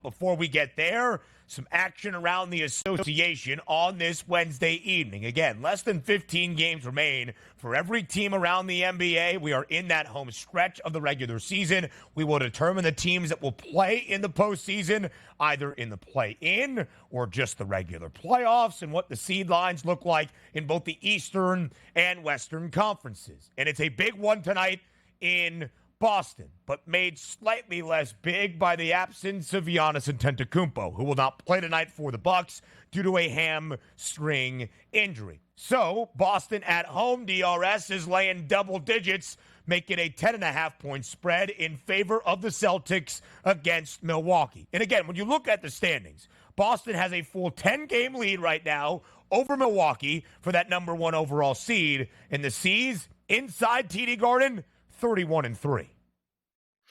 Before we get there, some action around the association on this Wednesday evening. Again, less than 15 games remain for every team around the NBA. We are in that home stretch of the regular season. We will determine the teams that will play in the postseason, either in the play-in or just the regular playoffs, and what the seed lines look like in both the Eastern and Western conferences. And it's a big one tonight in Boston, but made slightly less big by the absence of Giannis Antetokounmpo, who will not play tonight for the Bucks due to a hamstring injury. So, Boston at home, DRS is laying double digits, making a 10.5-point spread in favor of the Celtics against Milwaukee. And again, when you look at the standings, Boston has a full 10-game lead right now over Milwaukee for that number one overall seed. And the C's inside TD Garden, 31-3.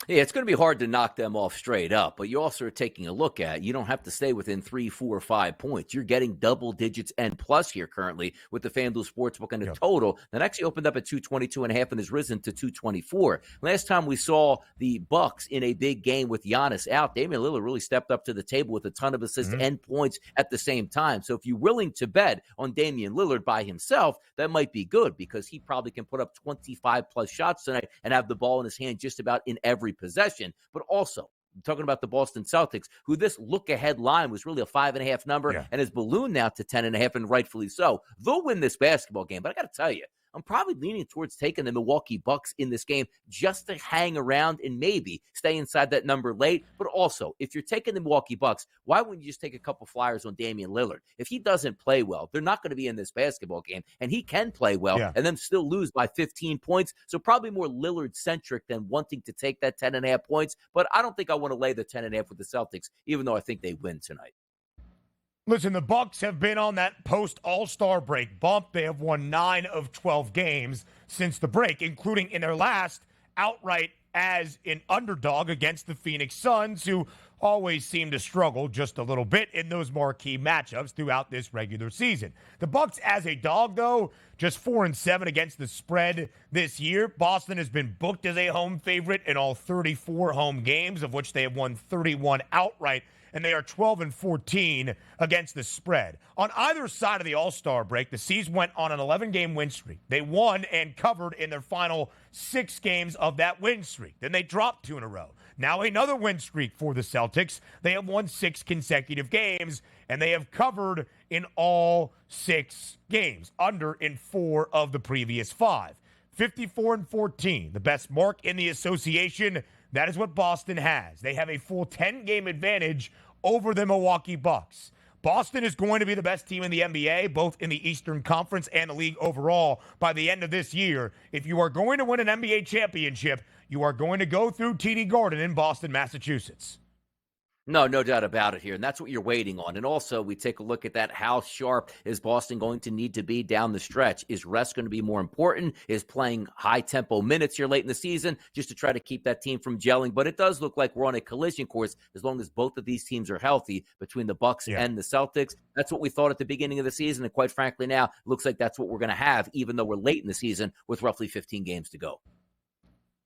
Yeah, it's going to be hard to knock them off straight up, but you also are taking a look at, you don't have to stay within 3, 4, 5 points. You're getting double digits and plus here currently with the FanDuel Sportsbook and a total that actually opened up at 222.5 and has risen to 224. Last time we saw the Bucks in a big game with Giannis out, Damian Lillard really stepped up to the table with a ton of assists and points at the same time. So if you're willing to bet on Damian Lillard by himself, that might be good because he probably can put up 25 plus shots tonight and have the ball in his hand just about in every possession. But also, I'm talking about the Boston Celtics, who this look-ahead line was really a 5.5 number and has ballooned now to 10.5, and rightfully so. They'll win this basketball game, but I got to tell you, I'm probably leaning towards taking the Milwaukee Bucks in this game just to hang around and maybe stay inside that number late. But also, if you're taking the Milwaukee Bucks, why wouldn't you just take a couple flyers on Damian Lillard? If he doesn't play well, they're not going to be in this basketball game, and he can play well and then still lose by 15 points. So probably more Lillard-centric than wanting to take that 10.5 points. But I don't think I want to lay the 10.5 with the Celtics, even though I think they win tonight. Listen, the Bucks have been on that post-All-Star break bump. They have won 9 of 12 games since the break, including in their last outright as an underdog against the Phoenix Suns, who always seem to struggle just a little bit in those marquee matchups throughout this regular season. The Bucks as a dog, though, just 4-7 against the spread this year. Boston has been booked as a home favorite in all 34 home games, of which they have won 31 outright, and they are 12-14 against the spread. On either side of the All-Star break, the C's went on an 11-game win streak. They won and covered in their final 6 games of that win streak. Then they dropped 2 in a row. Now another win streak for the Celtics. They have won 6 consecutive games, and they have covered in all 6 games, under in 4 of the previous 5. 54-14, the best mark in the association. That is what Boston has. They have a full 10-game advantage over the Milwaukee Bucks. Boston is going to be the best team in the NBA, both in the Eastern Conference and the league overall by the end of this year. If you are going to win an NBA championship, you are going to go through TD Garden in Boston, Massachusetts. No doubt about it here, and that's what you're waiting on. And also, we take a look at that. How sharp is Boston going to need to be down the stretch? Is rest going to be more important? Is playing high-tempo minutes here late in the season just to try to keep that team from gelling? But it does look like we're on a collision course as long as both of these teams are healthy between the Bucks and the Celtics. That's what we thought at the beginning of the season, and quite frankly now, it looks like that's what we're going to have, even though we're late in the season with roughly 15 games to go.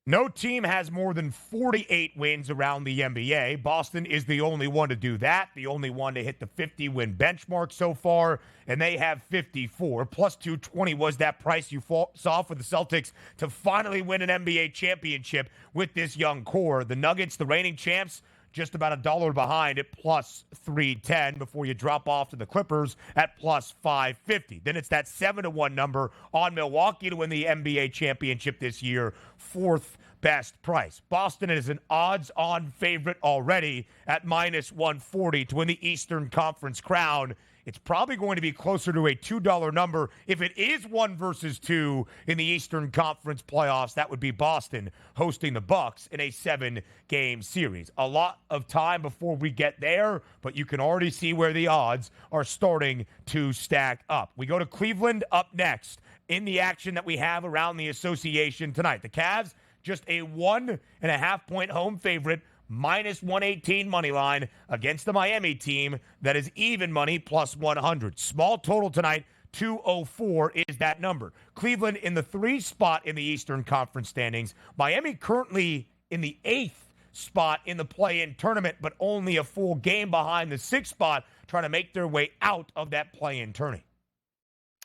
No team has more than 48 wins around the NBA. Boston is the only one to do that, the only one to hit the 50-win benchmark so far, and they have 54. Plus 220 was that price you saw for the Celtics to finally win an NBA championship with this young core. The Nuggets, the reigning champs, just about $1 behind at plus 310 before you drop off to the Clippers at plus 550. Then it's that 7-1 number on Milwaukee to win the NBA championship this year, 4th best price. Boston is an odds-on favorite already at minus 140 to win the Eastern Conference crown. It's probably going to be closer to a $2 number. If it is 1 versus 2 in the Eastern Conference playoffs, that would be Boston hosting the Bucks in a 7-game series. A lot of time before we get there, but you can already see where the odds are starting to stack up. We go to Cleveland up next in the action that we have around the association tonight. The Cavs, just a 1.5-point home favorite, minus 118 money line against the Miami team that is even money plus 100. Small total tonight, 204 is that number. Cleveland in the 3 spot in the Eastern Conference standings. Miami currently in the 8th spot in the play-in tournament, but only a full game behind the 6th spot, trying to make their way out of that play-in tourney.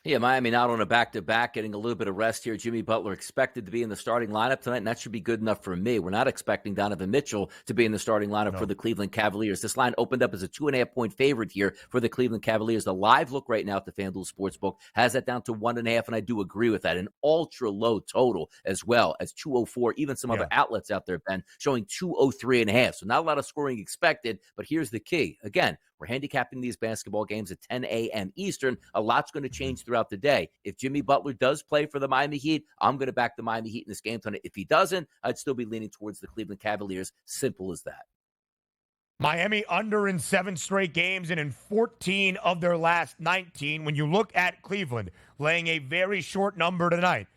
Yeah, Miami not on a back-to-back, getting a little bit of rest here. Jimmy Butler expected to be in the starting lineup tonight, and that should be good enough for me. We're not expecting Donovan Mitchell to be in the starting lineup for the Cleveland Cavaliers. This line opened up as a 2.5-point favorite here for the Cleveland Cavaliers. The live look right now at the FanDuel Sportsbook has that down to 1.5, and I do agree with that. An ultra-low total as well as 204. Even some other outlets out there, Ben, showing 203.5. So not a lot of scoring expected, but here's the key. Again, we're handicapping these basketball games at 10 a.m. Eastern. A lot's going to change throughout the day. If Jimmy Butler does play for the Miami Heat, I'm going to back the Miami Heat in this game tonight. If he doesn't, I'd still be leaning towards the Cleveland Cavaliers. Simple as that. Miami under in 7 straight games and in 14 of their last 19. When you look at Cleveland laying a very short number tonight,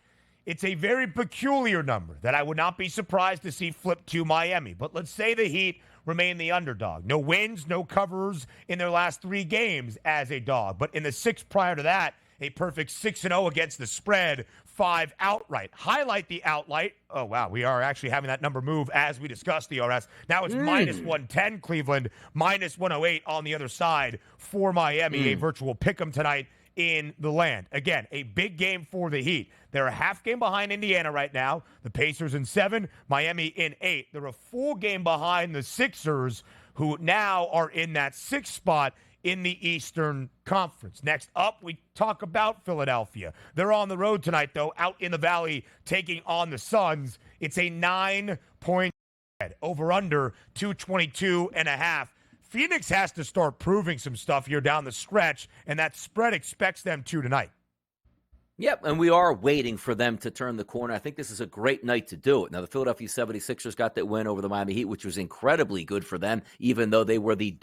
it's a very peculiar number that I would not be surprised to see flip to Miami. But let's say the Heat remain the underdog. No wins, no covers in their last 3 games as a dog. But in the 6 prior to that, a perfect 6-0 against the spread, 5 outright. Highlight the outright. Oh, wow. We are actually having that number move as we discuss the DRS. Now it's minus 110 Cleveland, minus 108 on the other side for Miami. A virtual pick'em tonight in the land. Again, a big game for the Heat. They're a half game behind Indiana right now. The Pacers in 7, Miami in 8. They're a full game behind the Sixers, who now are in that 6th spot in the Eastern Conference. Next up, we talk about Philadelphia. They're on the road tonight, though, out in the Valley, taking on the Suns. It's a 9-point spread, over under 222.5. Phoenix has to start proving some stuff here down the stretch, and that spread expects them to tonight. Yep, and we are waiting for them to turn the corner. I think this is a great night to do it. Now, the Philadelphia 76ers got that win over the Miami Heat, which was incredibly good for them, even though they were the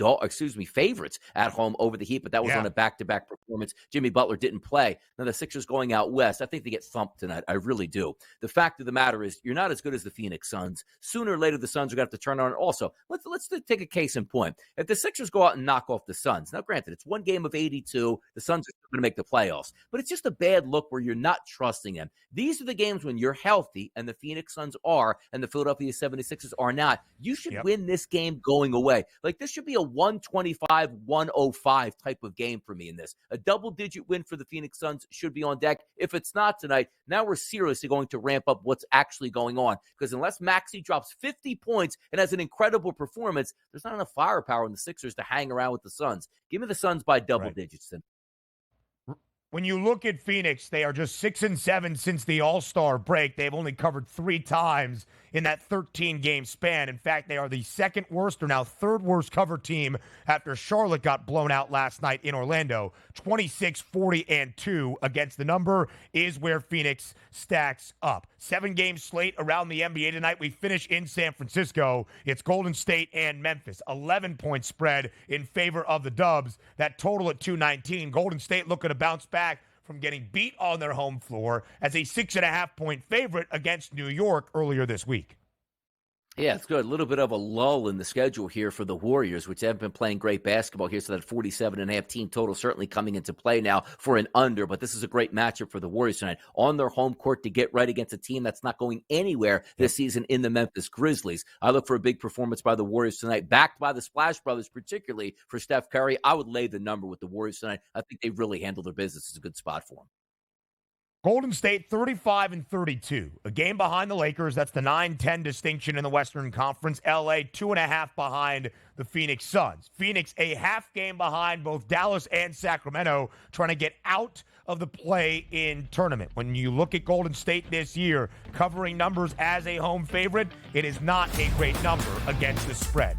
favorites at home over the Heat, but that was on a back-to-back performance. Jimmy Butler didn't play. Now, the Sixers going out west, I think they get thumped tonight. I really do. The fact of the matter is, you're not as good as the Phoenix Suns. Sooner or later, the Suns are going to have to turn on. Also, let's take a case in point. If the Sixers go out and knock off the Suns, now, granted, it's one game of 82. The Suns are going to make the playoffs, but it's just a bad look where you're not trusting them. These are the games when you're healthy, and the Phoenix Suns are, and the Philadelphia 76ers are not. You should win this game going away. Like, this should be a 125-105 type of game for me in this. A double-digit win for the Phoenix Suns should be on deck. If it's not tonight, now we're seriously going to ramp up what's actually going on, because unless Maxey drops 50 points and has an incredible performance, there's not enough firepower in the Sixers to hang around with the Suns. Give me the Suns by double digits. When you look at Phoenix, they are just 6-7 since the All-Star break. They've only covered 3 times in that 13-game span. In fact, they are the 2nd worst or now 3rd worst cover team after Charlotte got blown out last night in Orlando. 26-40-2 against the number is where Phoenix stacks up. 7-game slate around the NBA tonight. We finish in San Francisco. It's Golden State and Memphis. 11-point spread in favor of the Dubs. That total at 219. Golden State looking to bounce back from getting beat on their home floor as a 6.5-point favorite against New York earlier this week. Yeah, it's good. A little bit of a lull in the schedule here for the Warriors, which haven't been playing great basketball here. So that 47.5 team total certainly coming into play now for an under. But this is a great matchup for the Warriors tonight on their home court to get right against a team that's not going anywhere this season in the Memphis Grizzlies. I look for a big performance by the Warriors tonight, backed by the Splash Brothers, particularly for Steph Curry. I would lay the number with the Warriors tonight. I think they really handle their business. It's a good spot for them. Golden State 35-32, a game behind the Lakers. That's the 9-10 distinction in the Western Conference. LA 2.5 behind the Phoenix Suns. Phoenix a half game behind both Dallas and Sacramento, trying to get out of the play-in tournament. When you look at Golden State this year, covering numbers as a home favorite, it is not a great number against the spread.